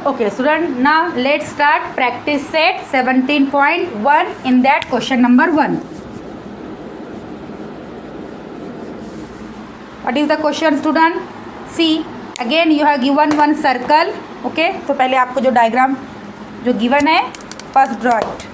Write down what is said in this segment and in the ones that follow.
Okay, student, now let's start practice set 17.1 in that question number 1. What is the question, student? See, again you have given one circle. Okay, तो पहले आपको जो diagram जो given है first draw it.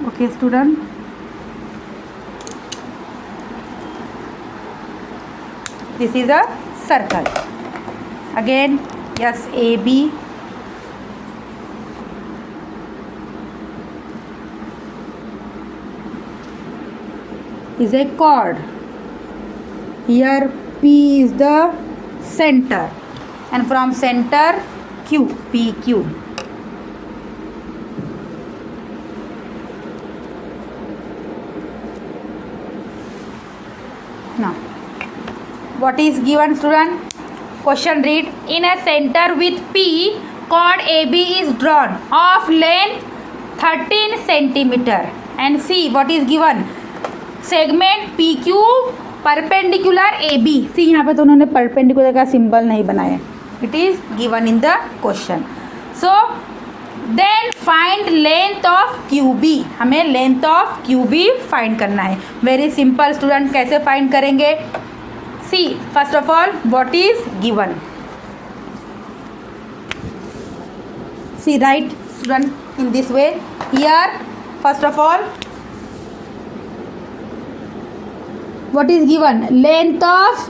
Okay, student, this is a circle. Again, yes, AB is a chord. Here P is the center, and from center Q, PQ. Now, what is given, student? Question read: in a center with P, chord AB is drawn of length 13 centimeter, and see what is given. Segment PQ perpendicular AB. See यहाँ पे तो उन्होंने perpendicular का symbol नहीं बनाया. It is given in the question. So then find length of QB. हमें length of QB find करना है. Very simple, student. कैसे find करेंगे? See, first of all, what is given? See, write, student, in this way. Here, first of all, what is given? Length of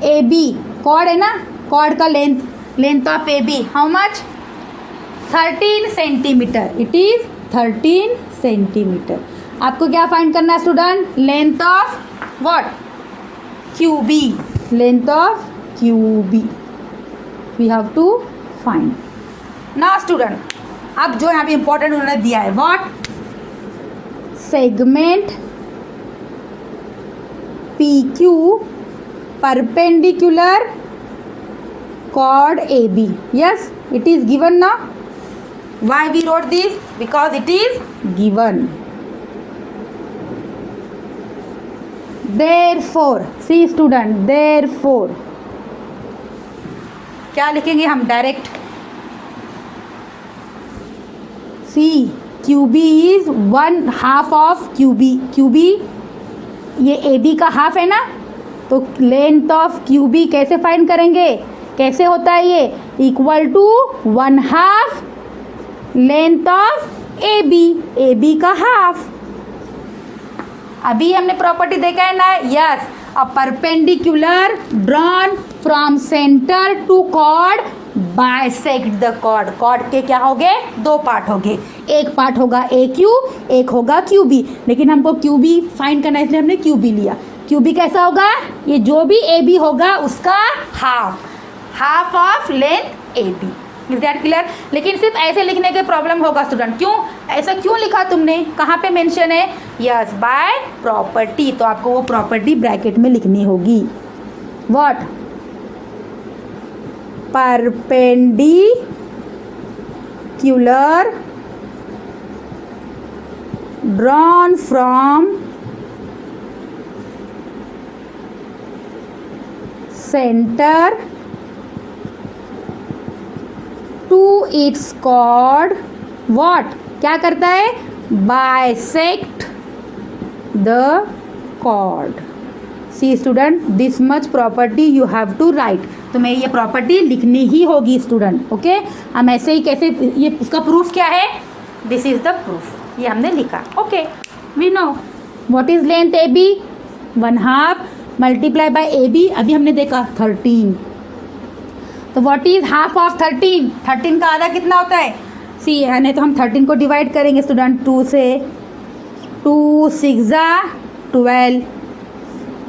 AB. Chord है ना? Chord का length of AB, how much? 13 centimeter. It is 13 centimeter. आपको क्या find करना है, student? Length of what? QB. Length of QB we have to find. Now student, अब जो यहाँ पे इंपॉर्टेंट उन्होंने दिया है, what? Segment PQ perpendicular chord AB. Yes, it is given now. Why we wrote this? Because it is given. Therefore, see student, therefore क्या लिखेंगे हम? Direct. See, QB is 1/2 of QB. QB ये AB का half है ना, तो length of QB कैसे find करेंगे? कैसे होता है ये? Equal to 1/2 length of AB. AB का हाफ. अभी हमने प्रॉपर्टी देखा है ना. Yes, a perpendicular drawn from centre to chord bisect the chord. Chord के क्या हो गए? 2 पार्ट हो गए. एक पार्ट होगा AQ, एक होगा QB. लेकिन हमको QB फाइंड करना है, इसलिए हमने QB लिया. QB कैसा होगा? ये जो भी AB होगा उसका half of length AB. Is that clear? लेकिन सिर्फ ऐसे लिखने के प्रॉब्लम होगा स्टूडेंट. क्यों ऐसा क्यों लिखा तुमने? कहाँ पे मेंशन है? Yes, by property. तो आपको वो प्रॉपर्टी ब्रैकेट में लिखनी होगी. What? Perpendicular drawn from centre to its chord. What? क्या करता है? Bisect the chord. See student, this much property you have to write. तुम्हें ये प्रॉपर्टी लिखनी ही होगी स्टूडेंट. ओके, हम ऐसे ही कैसे, ये उसका प्रूफ क्या है? This is the proof. ये हमने लिखा. Okay, we know what is length AB. 1/2 multiply by AB. अभी हमने देखा 13. तो व्हाट इज हाफ ऑफ 13? 13 का आधा कितना होता है? सी, यानी तो हम 13 को डिवाइड करेंगे स्टूडेंट 2 से. 2 6 12.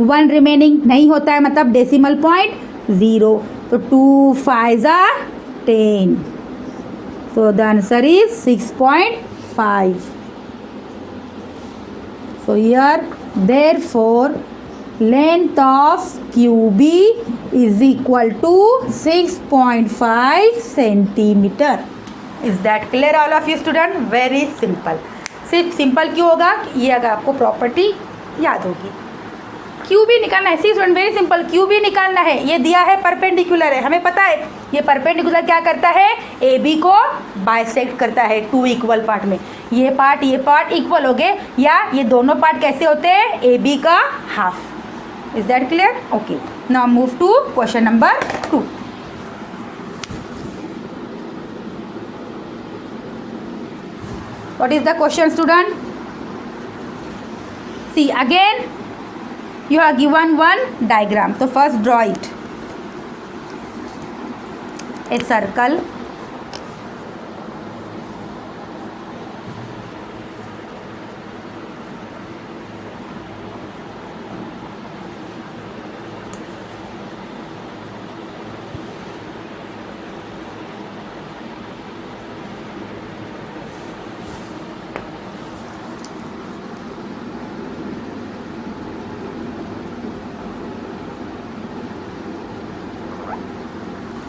1 रिमेनिंग नहीं होता है, मतलब डेसिमल पॉइंट 0. तो 2 5 10. So the answer is 6.5. So here, therefore, length of QB is equal to 6.5 centimeter. Is that clear all of you student? Very simple. सिर्फ सिंपल क्यों होगा? ये अगर आपको प्रॉपर्टी याद होगी. क्यू भी निकालना है. सी स्टूडेंट वेरी सिंपल. क्यू भी निकालना है. ये दिया है परपेंडिकुलर है, हमें पता है ये परपेंडिकुलर क्या करता है, ए बी को बाइसेक्ट करता है टू इक्वल पार्ट में. ये पार्ट इक्वल हो गए, या ये दोनों पार्ट कैसे होते हैं, ए बी का half. Is that clear? Okay, now move to question number 2. What is the question student? See again you are given one diagram. So first draw it. A circle.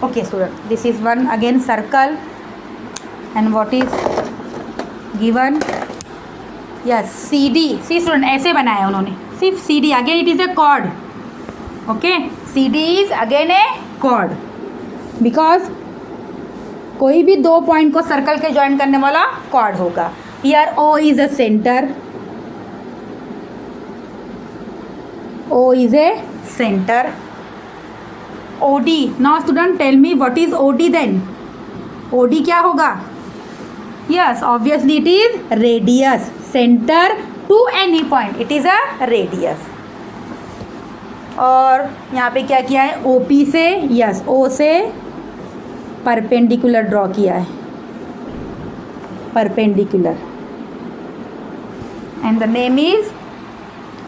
Okay student, this is one again circle, and what is given? Yes, CD. See student, ऐसे बनाया उन्होंने, सिर्फ CD. Again it is a chord. Okay, CD is again a chord because कोई भी दो point को circle के join करने वाला chord होगा. Here O is a center. O is a center. OD. Now student tell me what is OD then? OD क्या होगा? Yes, obviously it is radius. Center to any point. It is a radius. और यहाँ पे क्या किया है, OP से, yes, O से परपेंडिकुलर ड्रॉ किया है, perpendicular, and the name is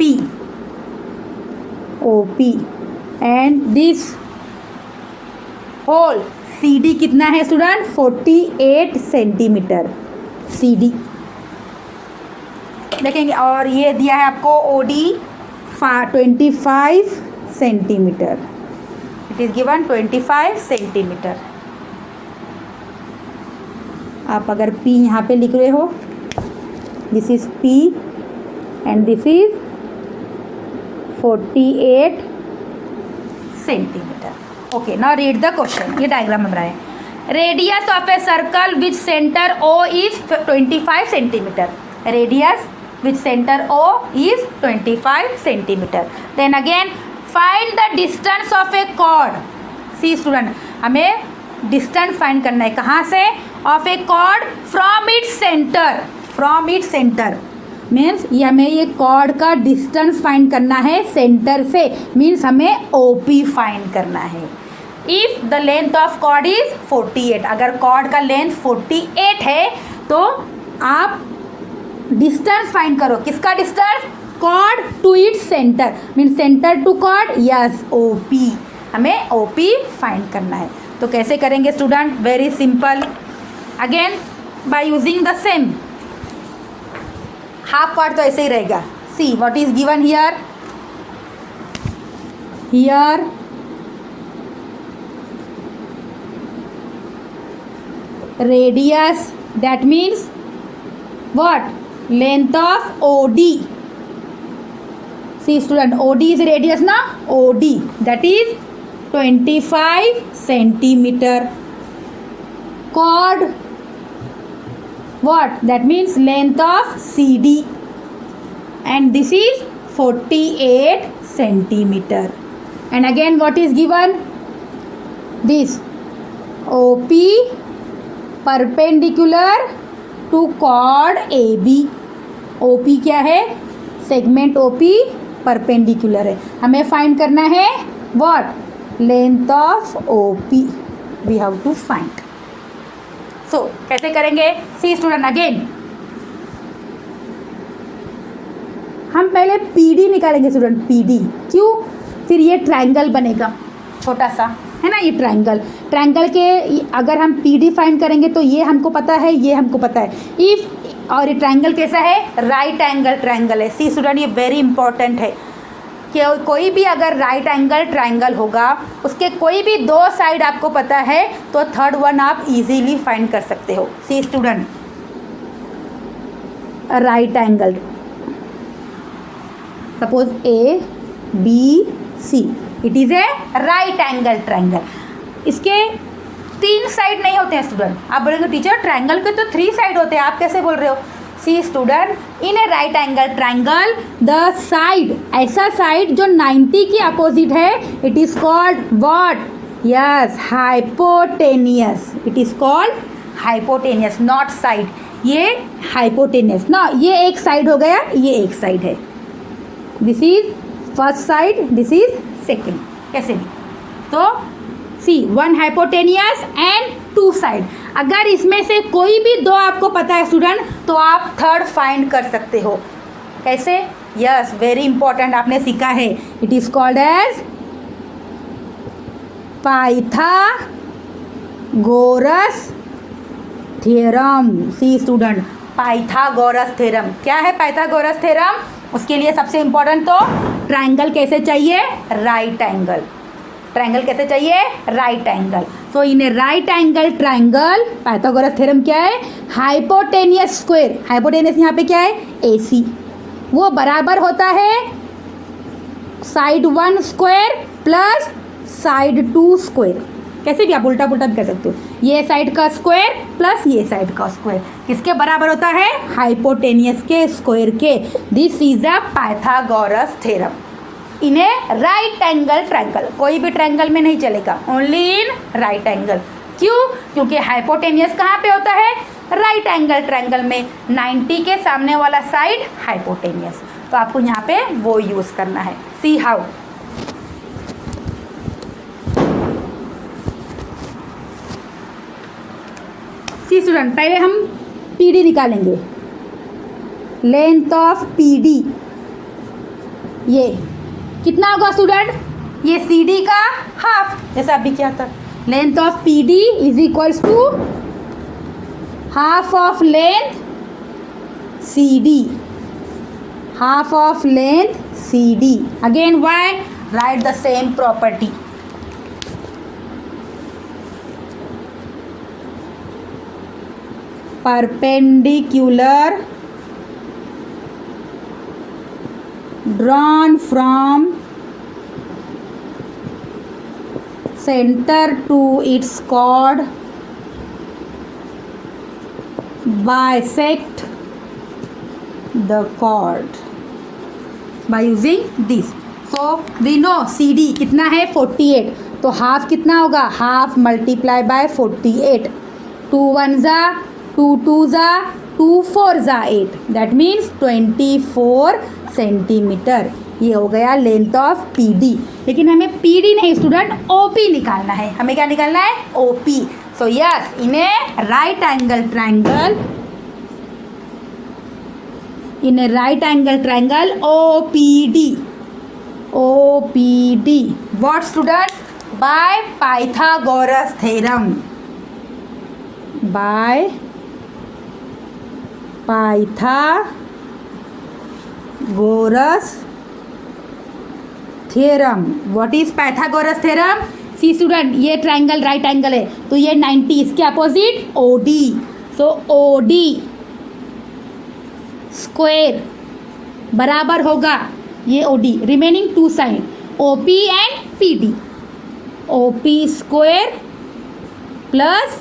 P. OP. And this whole CD कितना है स्टूडेंट, 48 सेंटीमीटर CD देखेंगे. और ये दिया है आपको OD 25 centimetre. It is given 25 centimetre. आप अगर P यहाँ पे लिख रहे हो, this is P and this is 48 centimetre. Okay, now read the question. ये डायग्राम में बनाए. Radius of a circle which centre O is 25 centimetre. Radius which centre O is 25 centimetre. Then again find the distance of a chord. See student, हमें distance find करना है. कहाँ से? Of a chord from its centre. From its centre means ये हमें ये chord का distance find करना है सेंटर से. मीन्स हमें OP फाइंड करना है. If the length of chord is 48, अगर कॉर्ड का लेंथ 48 है तो आप डिस्टेंस फाइंड करो. किसका distance? Chord to its centre. Means centre to chord, yes, OP. हमें OP फाइंड करना है. तो कैसे करेंगे student? Very simple. Again by using the same. Half part तो ऐसे ही रहेगा. See what is given here. Here radius, that means what? Length of OD. See student, OD is radius na? OD, that is 25 centimeter. Chord, what? That means length of CD, and this is 48 centimeter. And again what is given? This OP perpendicular to chord AB. OP क्या है? Segment OP perpendicular है. हमें find करना है what? Length of OP. We have to find. So कैसे करेंगे? सी student, again हम पहले PD निकालेंगे स्टूडेंट. PD क्यों? फिर ये ट्रायंगल बनेगा. छोटा सा है ना, ये ट्रायंगल के अगर हम PD फाइंड करेंगे तो ये हमको पता है, ये हमको पता है। इफ और ये ट्रायंगल कैसा है, राइट एंगल ट्रायंगल है। सी स्टूडेंट, ये वेरी इंपॉर्टेंट है कि कोई भी अगर राइट एंगल ट्रायंगल होगा, उसके कोई भी दो साइड आपको पता है तो थर्ड वन आप इजीली फाइंड कर सकते हो। See student, right angle, suppose ABC, it is a right angle triangle. इसके 3 साइड नहीं होते हैं स्टूडेंट। आप बोलेंगे टीचर ट्रायंगल के तो 3 साइड होते हैं, आप कैसे बोल रहे हो? See student, in a right angle triangle the side, ऐसा साइड जो 90 के अपोजिट है, it is called what? Yes, hypotenuse. It is called hypotenuse, not side. ये हाइपोटेनियस ना, ये एक साइड हो गया, ये एक साइड है। This is first side, this is second, कैसे भी। तो सी, 1 हाइपोटेनियस एंड 2 साइड। अगर इसमें से कोई भी 2 आपको पता है स्टूडेंट, तो आप थर्ड फाइंड कर सकते हो। कैसे? यस, वेरी इंपॉर्टेंट, आपने सीखा है। It is called as Pythagoras theorem. See student, Pythagoras theorem क्या है? पाइथागोरस थ्योरम, उसके लिए सबसे इंपॉर्टेंट तो ट्रायंगल कैसे चाहिए? Right angle. ट्रायंगल कैसे चाहिए? Right angle. So in a right angle triangle, Pythagoras theorem क्या है? हाइपोटेनियस स्क्वायर, हाइपोटेनियस यहाँ पे क्या है? AC, वो बराबर होता है side 1 square plus side 2 square. कैसे भी आप उल्टा पुल्टा भी कर सकते हो। ये साइड का स्क्वायर प्लस ये साइड का स्क्वायर किसके बराबर होता है? हाइपोटेनियस के स्क्वायर के। This is a Pythagoras theorem in a right angle triangle. कोई भी ट्रायंगल में नहीं चलेगा, ओनली इन राइट एंगल। क्यों? क्योंकि हाइपोटेनियस कहाँ पे होता है? राइट एंगल ट्रायंगल में 90 के सामने वाला साइड हाइपोटेनियस। तो आपको यहाँ पे वो यूज करना है। See how. सी स्टूडेंट, पहले हम PD निकालेंगे। लेंथ ऑफ PD ये कितना होगा स्टूडेंट? ये CD का हाफ, जैसा अभी क्या था। Length of PD is equals to half of length CD, half of length CD। Again why? Right the same property. perpendicular drawn from center to its chord bisect the chord by using this. So we know CD कितना है? 48। तो half कितना होगा? Half multiply by 48। 2 1 जा 2 2 जा 2 4 जा 8, that means 24 centimetre. ये हो गया लेंथ ऑफ PD। लेकिन हमें PD नहीं स्टूडेंट, OP निकालना है। हमें क्या निकालना है? OP। So yes, in a right angle triangle, in a right angle triangle OPD, OPD what student? By Pythagoras theorem, by Pythagoras theorem. What is Pythagoras theorem? See student, ये triangle right angle है, तो ये 90, इसके opposite OD। So OD square बराबर होगा ये OD, remaining 2 side OP and PD। OP square plus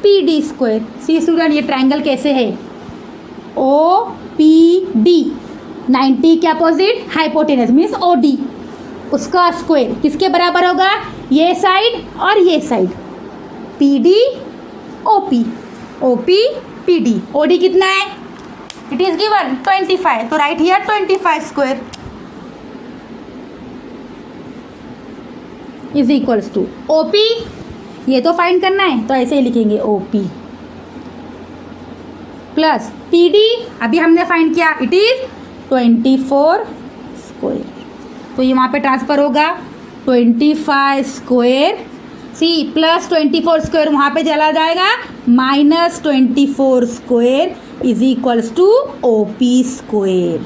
PD square. See student, ये triangle कैसे है? OPD, 90 के अपोजिट हाइपोटेनस मीन्स OD, उसका स्क्वायर किसके बराबर होगा? ये साइड और ये side, PD OP, OP PD। OD कितना है? इट इज गिवन 25, तो right here 25 square is equals to OP। ये तो फाइंड करना है, तो ऐसे ही लिखेंगे OP प्लस PD, अभी हमने फाइंड किया, इट इज 24 स्क्वायर। तो ये वहाँ पे ट्रांसफर होगा, 25 स्क्वायर सी प्लस 24 स्क्वायर वहाँ पे चला जाएगा, minus 24 square is equals to OP square.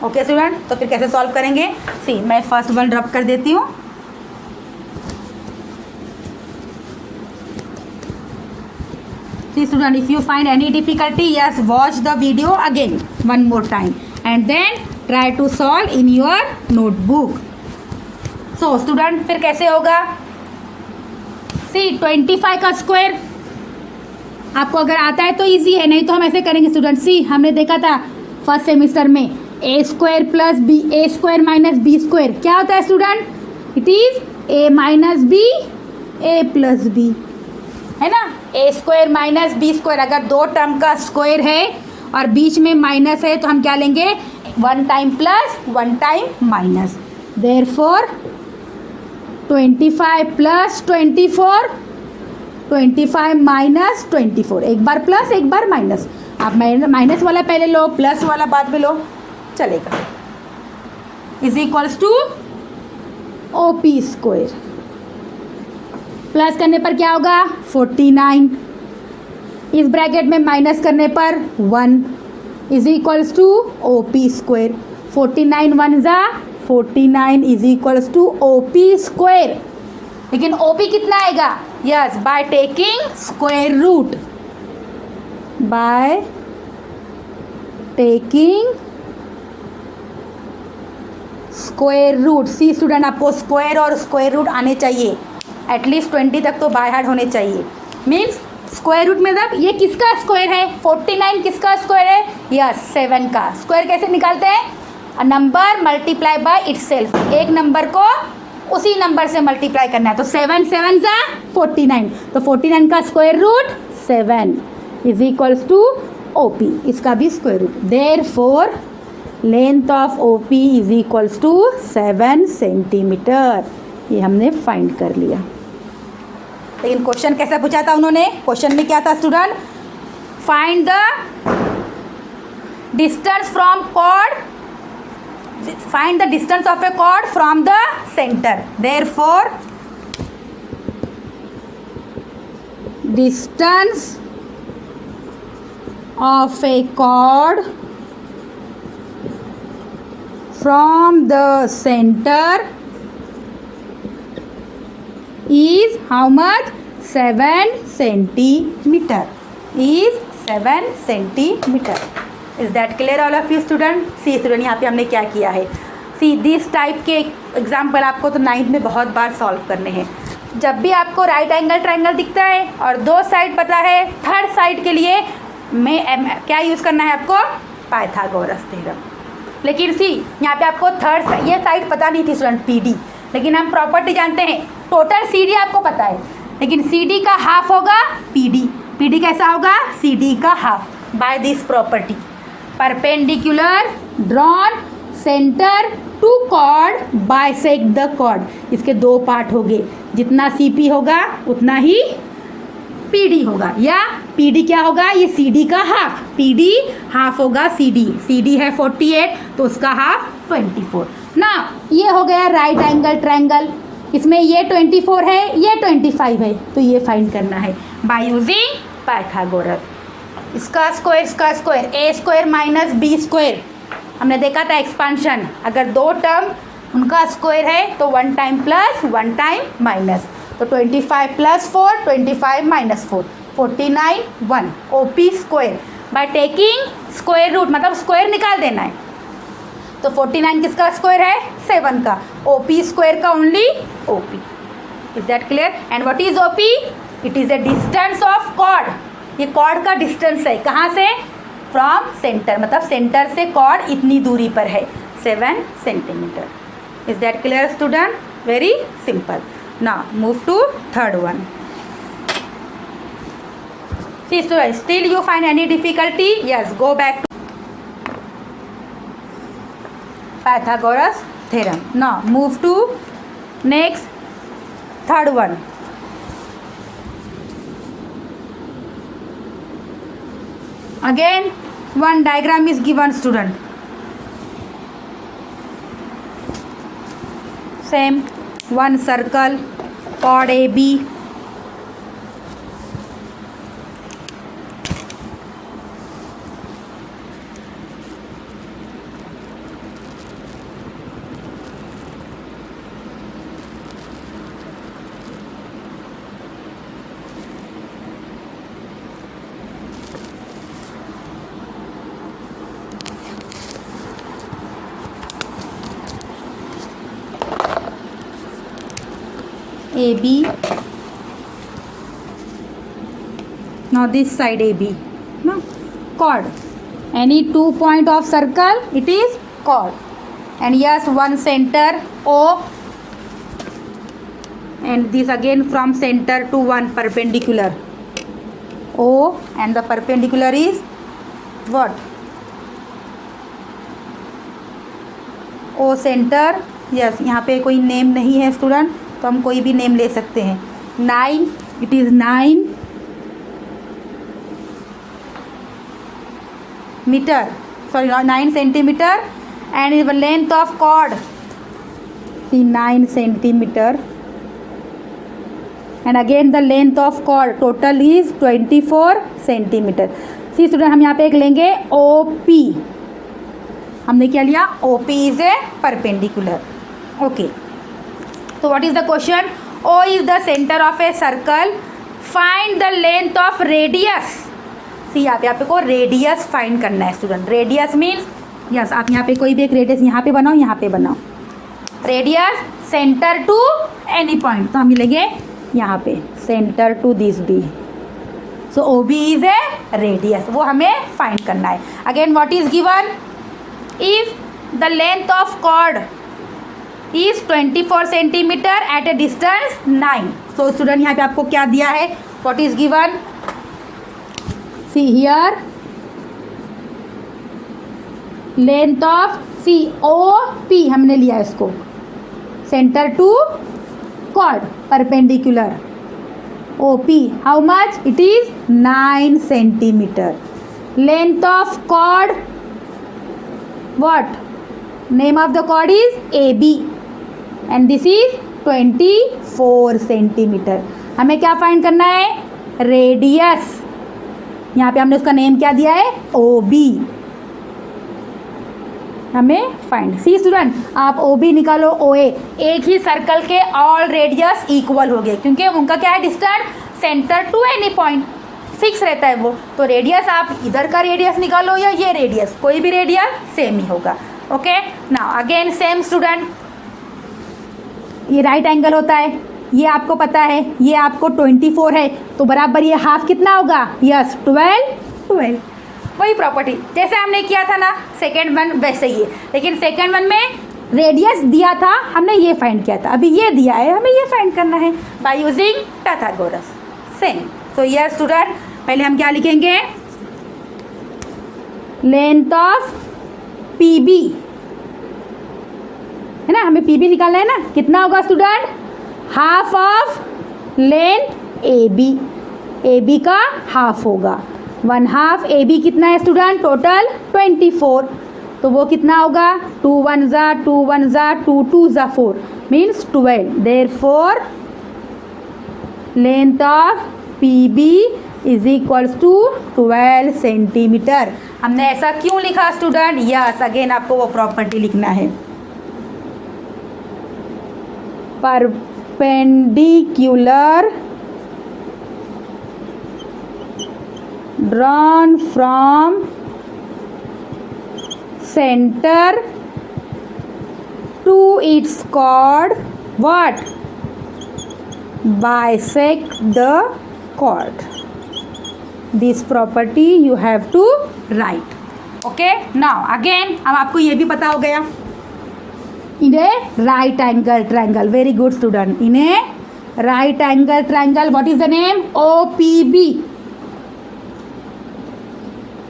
Okay student, तो फिर कैसे सॉल्व करेंगे? सी मैं फर्स्ट वन रब कर देती हूँ। See student, if you find any difficulty, yes watch the video again one more time and then try to solve in your notebook. So student फिर कैसे होगा? सी 25 का स्क्वायर आपको अगर आता है तो इजी है, नहीं तो हम ऐसे करेंगे स्टूडेंट। सी हमने देखा था फर्स्ट सेमिस्टर में A square plus B, A square minus B square क्या होता है student? It is A minus B A plus B, है ना। A square minus B square, अगर दो टर्म का स्क्वायर है और बीच में माइनस है तो हम क्या लेंगे? One time plus one time minus. Therefore 25 plus 24, 25 minus 24, एक बार प्लस एक बार माइनस। आप माइनस वाला पहले लो, प्लस वाला बाद में लो, चलेगा। Is equals to OP square. Plus करने पर क्या होगा? 49, इस ब्रैकेट में माइनस करने पर 1 is equals to OP square. 49 1 जा 49 is equals to OP square. लेकिन OP कितना आएगा? Yes, by taking square root, by taking square root. See student, आपको स्क्वायर और स्क्वायर रूट आने चाहिए, एटलीस्ट 20 तक तो बाय हार्ट होने चाहिए। मीन्स स्क्वायर रूट मतलब ये किसका स्क्वायर है? 49 किसका स्क्वायर है? यस, 7 का स्क्वायर। कैसे निकालते हैं? A number multiply by itself, एक नंबर को उसी नंबर से मल्टीप्लाई करना है। तो 7 7 जा 49, तो 49 का square root 7 is equals to OP, इसका भी square root. Therefore length of OP is equals to 7 centimetre. ये हमने फाइंड कर लिया। लेकिन क्वेश्चन कैसा पूछा था उन्होंने? क्वेश्चन में क्या था student? Find the distance from chord, find the distance of a chord from the center. Therefore distance of a chord from the center is how much? 7 centimeter, is 7 centimeter. Is that clear all of you student? See student, यहाँ पे हमने क्या किया है? See this type के example आपको तो 9th में बहुत बार सॉल्व करने हैं। जब भी आपको राइट एंगल ट्रायंगल दिखता है और दो साइड पता है, थर्ड साइड के लिए मैं क्या यूज़ करना है आपको? Pythagoras theorem. लेकिन सी यहाँ पे आपको थर्ड, ये साइड पता नहीं थी स्टूडेंट PD, लेकिन हम प्रॉपर्टी जानते हैं। टोटल CD आपको पता है, लेकिन CD का हाफ होगा PD। PD कैसा होगा? CD का half by this property. Perpendicular drawn centre to chord bisect the chord, इसके दो पार्ट हो गए, जितना CP होगा उतना ही PD होगा, या PD क्या होगा? ये CD का हाफ, PD हाफ होगा CD। CD है 48 तो उसका हाफ 24 ना। ये हो गया राइट एंगल ट्रायंगल, इसमें ये 24 है, ये 25 है, तो ये फाइंड करना है बाय यूजिंग पाइथागोरस। इसका स्क्वायर ए स्क्वायर माइनस बी स्क्वायर, हमने देखा था एक्सपांशन। अगर दो टर्म उनका स्क्वायर है तो one time plus one time minus, तो 25 प्लस 4 25 माइनस 4 49 1 OP square. By taking square root मतलब स्क्वायर निकाल देना है। तो 49 किसका स्क्वायर है? 7 का। OP स्क्वायर का only OP। Is that clear? And what is OP? It is a distance of chord. ये कॉर्ड का डिस्टेंस है, कहाँ से? फ्रॉम सेंटर, मतलब सेंटर से कॉर्ड इतनी दूरी पर है, 7 centimetre. Is that clear student? Very simple. Now move to third one. See student, still you find any difficulty? Yes, go back to Pythagoras theorem. Now move to next third one. Again one diagram is given student. same one circle chord AB. AB, now this side AB, no, chord. Any 2 point of circle, it is chord. And yes, one center O, and this again from center to one perpendicular O, and the perpendicular is what? O center. yes, यहाँ पे कोई name नहीं है student, तो हम कोई भी name ले सकते हैं. 9, it is 9 metre, sorry 9 centimetre, and is length of chord 9 centimetre, and again the length of chord total is 24 centimetre. See student, हम यहाँ पे एक लेंगे OP. हमने क्या लिया? OP is a perpendicular. Okay, so what is the question? O is the center of a circle. Find the length of radius. See, यहाँ पे को रेडियस फाइंड करना है स्टूडेंट. रेडियस मीन्स यस, आप यहाँ पे कोई भी एक रेडियस यहाँ पे बनाओ, यहाँ पे बनाओ. Radius centre to any point, तो हम मिलेंगे यहाँ पे centre to this B. So OB is a radius, वो हमें फाइंड करना है. Again what is given? If the length of chord is 24 centimetre at a distance 9. So student, यहाँ पे आपको क्या दिया है? What is given? See here, length of COP हमने लिया इसको, centre to chord perpendicular OP. How much? It is 9 centimetre. Length of chord, what? Name of the chord is AB, and this is 24 centimetre. हमें क्या find करना है? Radius. यहाँ पे हमने उसका नेम क्या दिया है? OB. हमें फाइंड. सी स्टूडेंट, आप OB निकालो OA, एक ही सर्कल के ऑल रेडियस इक्वल हो गए, क्योंकि उनका क्या है? Distance centre to any point fix रहता है वो. तो रेडियस आप इधर का रेडियस निकालो या ये रेडियस, कोई भी रेडियस सेम ही होगा. Okay, now again same student, ये राइट एंगल होता है, ये आपको पता है, ये आपको 24 है, तो बराबर ये हाफ कितना होगा? यस, 12. वही प्रॉपर्टी जैसे हमने किया था ना सेकेंड वन, वैसे ही है. लेकिन सेकेंड वन में रेडियस दिया था, हमने ये फाइंड किया था. अभी ये दिया है, हमें ये फाइंड करना है bye using Pythagoras. Same. So yes student, पहले हम क्या लिखेंगे? लेंथ ऑफ PB है ना, हमें PB निकालना है ना. कितना होगा student? Half of length AB का हाफ होगा. 1/2 AB कितना है स्टूडेंट? टोटल 24. तो वो कितना होगा? 2 1 जा 2 1 जा 2 2 जा 4 means 12. Therefore length of PB is equals to 12 centimetre. हमने ऐसा क्यों लिखा स्टूडेंट? यस, अगेन आपको वो प्रॉपर्टी लिखना है. Perpendicular drawn from centre to its chord, what? Bisect the chord. This property you have to write. Okay, now again अब आपको ये भी पता हो गया. In a right angle triangle, very good student. In a right angle triangle, what is the name? OPB.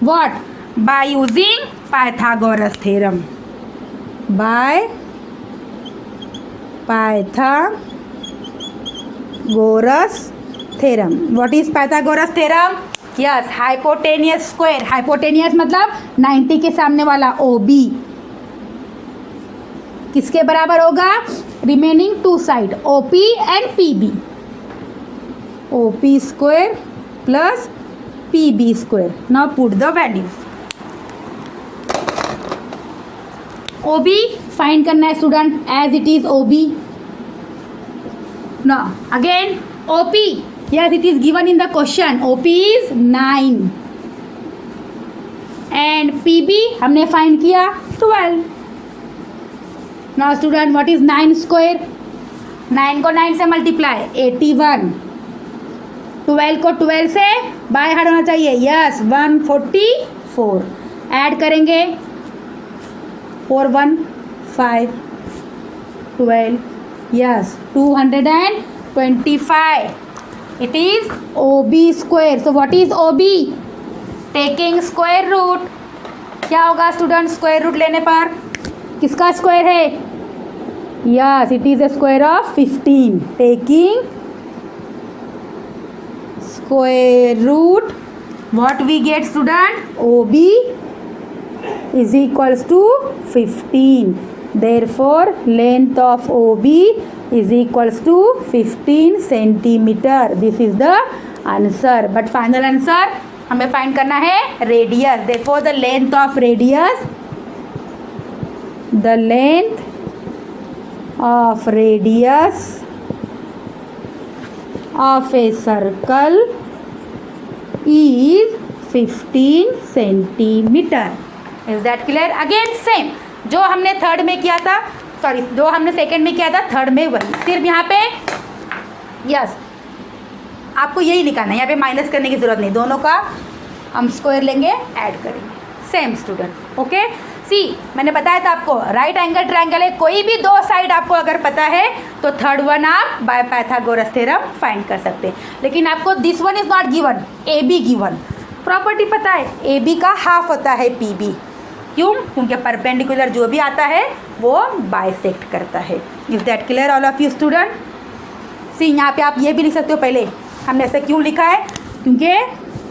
What? By using Pythagoras theorem. By Pythagoras theorem. What is Pythagoras theorem? Yes, hypotenuse square. Hypotenuse मतलब 90 के सामने वाला OB किसके बराबर होगा? remaining two side OP and PB. OP square plus PB square. Now put the values. OB find करना है student as it is OB. Now again OP, yes it is given in the question. OP is 9 and PB हमने find किया 12. Now student what is 9 square? 9 को 9 से multiply 81. 12 को 12 से bye hard होना चाहिए. यस 144. ऐड करेंगे 4 1 5 12. Yes 225. It is OB square. So what is OB? Taking square root. क्या होगा स्टूडेंट स्क्वायर रूट लेने पर? किसका स्क्वायर है? Yes it is a square of 15. Taking square root, what we get student? OB is equals to 15. Therefore length of OB is equals to 15 centimeter. This is the answer. But final answer हमें find करना है radius. Therefore the length of radius of a circle is 15 centimeter. Is that clear? Again same जो हमने third में किया था, sorry जो हमने सेकंड में किया था थर्ड में वही, सिर्फ यहाँ पे यस आपको यही निकालना है. यहाँ पे माइनस करने की ज़रूरत नहीं, दोनों का हम स्क्वायर लेंगे ऐड करेंगे. Same student. ओके सी मैंने बताया था आपको राइट एंगल ट्रायंगल है, कोई भी दो साइड आपको अगर पता है तो थर्ड वन आप बाय पाइथागोरस थ्योरम फाइंड कर सकते हैं. लेकिन आपको this one is not given, A be given. Property पता है ए बी का हाफ होता है पी बी. क्यों? क्योंकि परपेंडिकुलर जो भी आता है वो बाइसेक्ट करता है. Is that clear all of you student? See यहाँ पे आप ये भी लिख सकते हो. पहले हमने ऐसे क्यों लिखा है? क्योंकि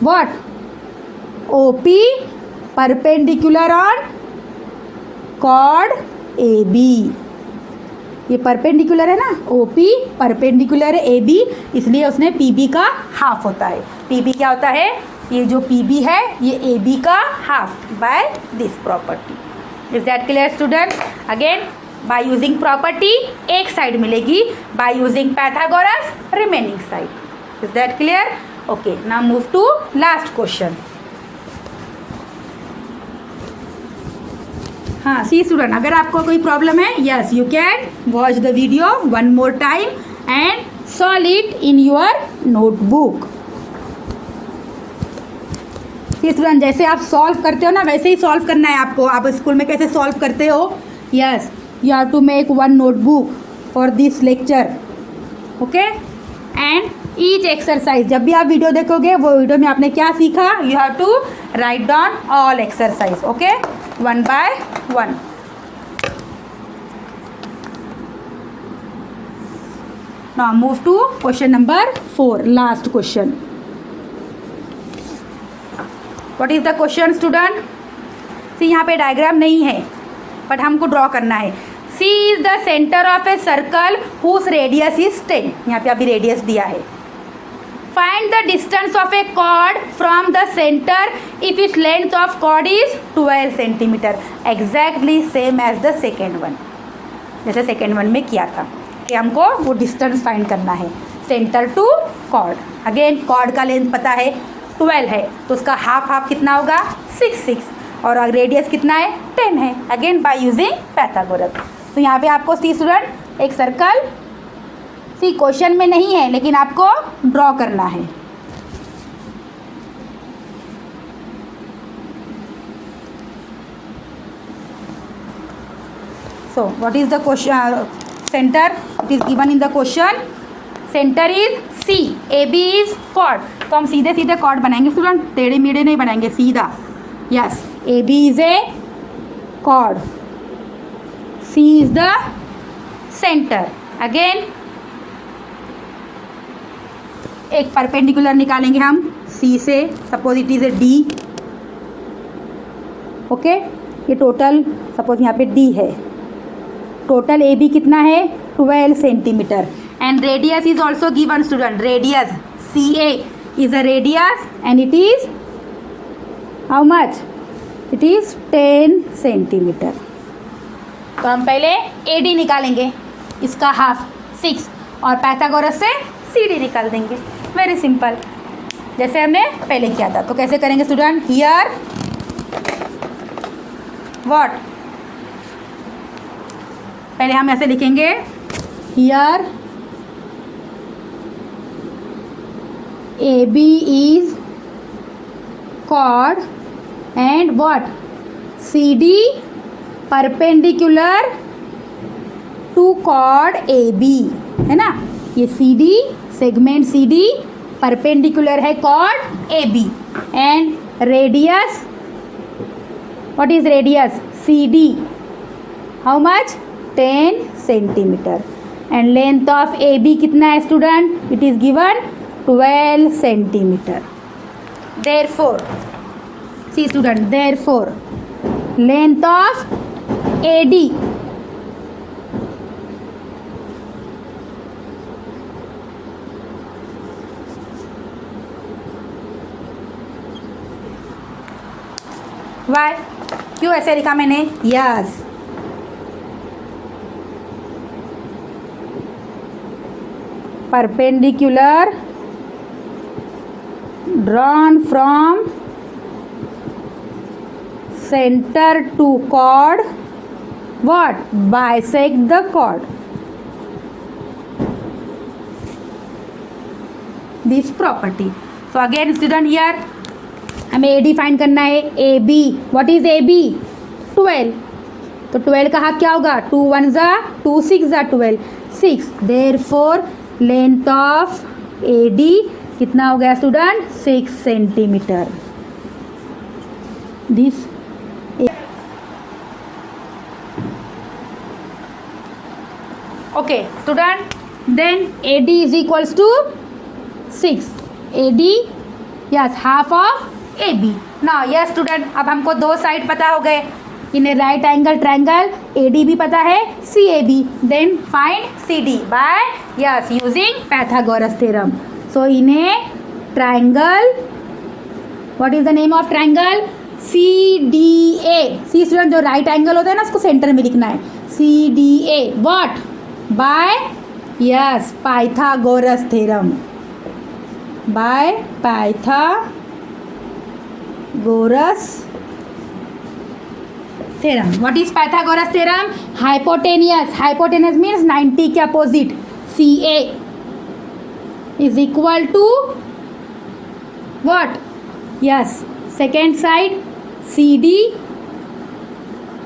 what O P perpendicular on chord A B. ये परपेंडिकुलर है ना, ओ पी परपेंडिकुलर है ए बी, इसलिए उसने पी बी का हाफ होता है. पी बी क्या होता है? ये जो पी बी है ये ए बी का half by this property. Is that clear student? Again by using property एक साइड मिलेगी, by using Pythagoras remaining side. Is that clear? Okay now move to last question. हाँ see student अगर आपको कोई problem है yes you can watch the video one more time and solve it in your notebook. See student जैसे आप solve करते हो ना वैसे ही सॉल्व करना है आपको. आप स्कूल में कैसे सॉल्व करते हो? Yes you have to make one notebook for this lecture. Okay and each exercise जब भी आप वीडियो देखोगे वो वीडियो में आपने क्या सीखा you have to write down all exercise. Okay one by one. Now move to question number 4, last question. What is the question student? See यहाँ पे डायग्राम नहीं है बट हमको ड्रॉ करना है. C is the center of a circle whose radius is 10. यहाँ पे अभी रेडियस दिया है. Find the distance of a chord from the center if its length of chord is 12 centimeter. Exactly same as the second one. जैसे second one में किया था कि हमको वो distance find करना है center to chord. Again chord का लेंथ पता है 12 है तो उसका हाफ कितना होगा 6 और रेडियस कितना है 10 है. Again by using Pythagoras. तो यहाँ पे आपको सी स्टूडेंट एक सर्कल सी क्वेश्चन में नहीं है लेकिन आपको ड्रॉ करना है. So what is the question centre? It is given in the question. Centre is C, A B is chord. तो हम सीधे सीधे कॉर्ड बनाएंगे स्टूडेंट, टेढ़े मेढ़े नहीं बनाएंगे, सीधा. Yes A B is a chord, C is the centre. Again एक परपेंडिकुलर निकालेंगे हम सी से, suppose it is A D. Okay ये टोटल सपोज यहाँ पे डी है. टोटल ए बी कितना है 12 centimeter. And radius is also given, student. Radius CA is a radius and it is how much? It is 10 centimeter. तो हम पहले AD निकालेंगे, इसका हाफ 6, और पाइथागोरस से CD निकाल देंगे. वेरी सिंपल, जैसे हमने पहले किया था. तो कैसे करेंगे स्टूडेंट? हियर व्हाट, पहले हम ऐसे लिखेंगे, here AB is chord and what? CD perpendicular to chord AB, है ना. ये CD सेगमेंट CD परपेंडिकुलर है chord AB. And radius, what is radius? CD. How much? 10 centimetre. And length of AB कितना है student? It is given 12 centimetre. Therefore, see student, therefore length of AD why, क्यों ऐसे लिखा मैंने? Yes, perpendicular drawn from center to chord, what? Bisect the chord. This property. So again student, here हमें AD find करना है. AB, what is AB? 12. तो 12 का half क्या होगा? 2 1 जा 2, 6 जा 12, 6. Therefore length of AD कितना हो गया student? 6 centimetre. This okay student, then AD is equals to 6. AD yes half of AB. ना यस स्टूडेंट, अब हमको दो साइड पता हो गए. In right angle triangle AD भी पता है, CAB. Then find CD by yes using Pythagoras theorem. So in a triangle, what is the name of triangle? CDA. See student, जो right angle होता है ना, उसको सेंटर में लिखना है. CDA. What? By yes Pythagoras theorem. By Pythagoras theorem. What is Pythagoras theorem? Hypotenuse. Hypotenuse means 90 के opposite. CA is equal to what? Yes, second side CD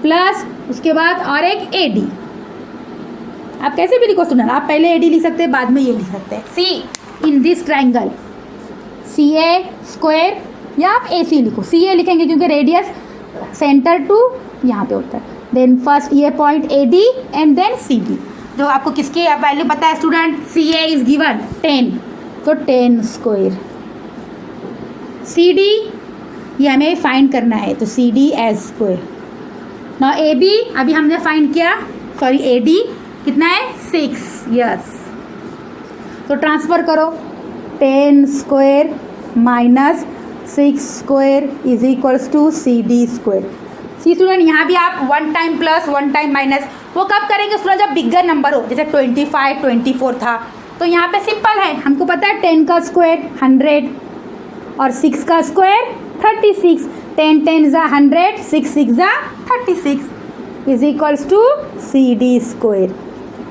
plus उसके बाद और एक AD. आप कैसे भी लिखो स्टूडेंट, आप पहले AD लिख सकते हैं, बाद में ये लिख सकते हैं. C in this triangle CA square, या आप AC लिखो. CA लिखेंगे क्योंकि रेडियस सेंटर टू यहाँ पे होता है. देन फर्स्ट ये point AD and then CD. जो आपको किसकी वैल्यू पता है स्टूडेंट? CA इज गिवन 10, तो 10 स्क्वायर. CD ये हमें फाइंड करना है, तो CD एज स्क्वायर. ना AB अभी हमने फाइंड किया, सॉरी AD कितना है? 6. यस, तो ट्रांसफर करो. 10 square minus 6 square is equals to CD square. See student, यहाँ भी आप 1 टाइम प्लस 1 टाइम माइनस वो कब करेंगे स्टूडेंट? जब बिगर नंबर हो, जैसे 25 24 था. तो यहाँ पे सिंपल है, हमको पता है 10 का स्क्वायर 100 और 6 का स्क्वायर 36. 10 10 जा 100, 6 6 जा 36 is equals to CD square.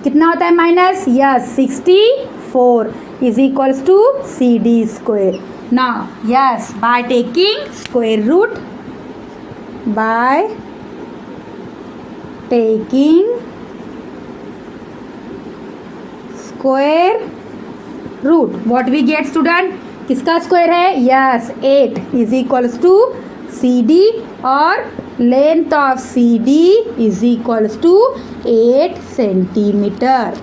कितना होता है minus? Yes 64 is equals to CD square. Now yes by taking square root, by taking square root, what we get student? किसका स्क्वायर है? Yes 8 is equals to CD और length of CD is equals to 8 centimetre.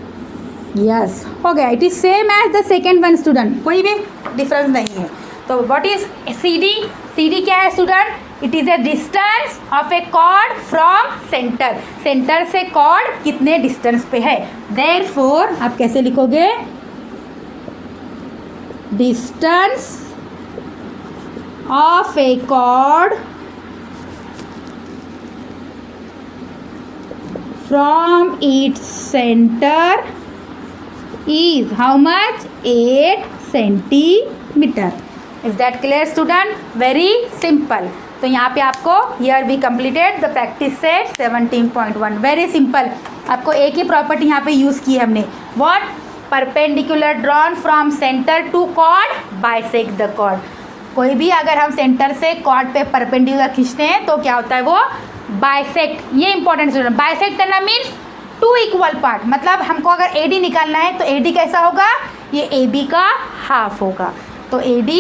Yes हो गया. It is same as the second one student, कोई भी difference नहीं है. तो व्हाट इज CD? CD क्या है student? It is a distance of a chord from centre, centre से कॉर्ड कितने डिस्टेंस पे है। देयरफॉर आप कैसे लिखोगे, distance of a chord from its center is how much, 8 centimeter. Is that clear student? Very simple. तो यहाँ पे आपको here we completed the practice set 17.1. Very simple. आपको एक ही प्रॉपर्टी यहाँ पे यूज़ की है हमने. What? Perpendicular drawn from center to chord, bisect the chord. कोई भी अगर हम सेंटर से कॉर्ड पे परपेंडिकुलर खींचते हैं तो क्या होता है, वो बाइसेक्ट. ये इंपॉर्टेंट स्टूडेंट, बाइसेक्ट करना मीन्स टू इक्वल पार्ट. मतलब हमको अगर AD निकालना है तो AD कैसा होगा, ये AB का हाफ होगा. तो AD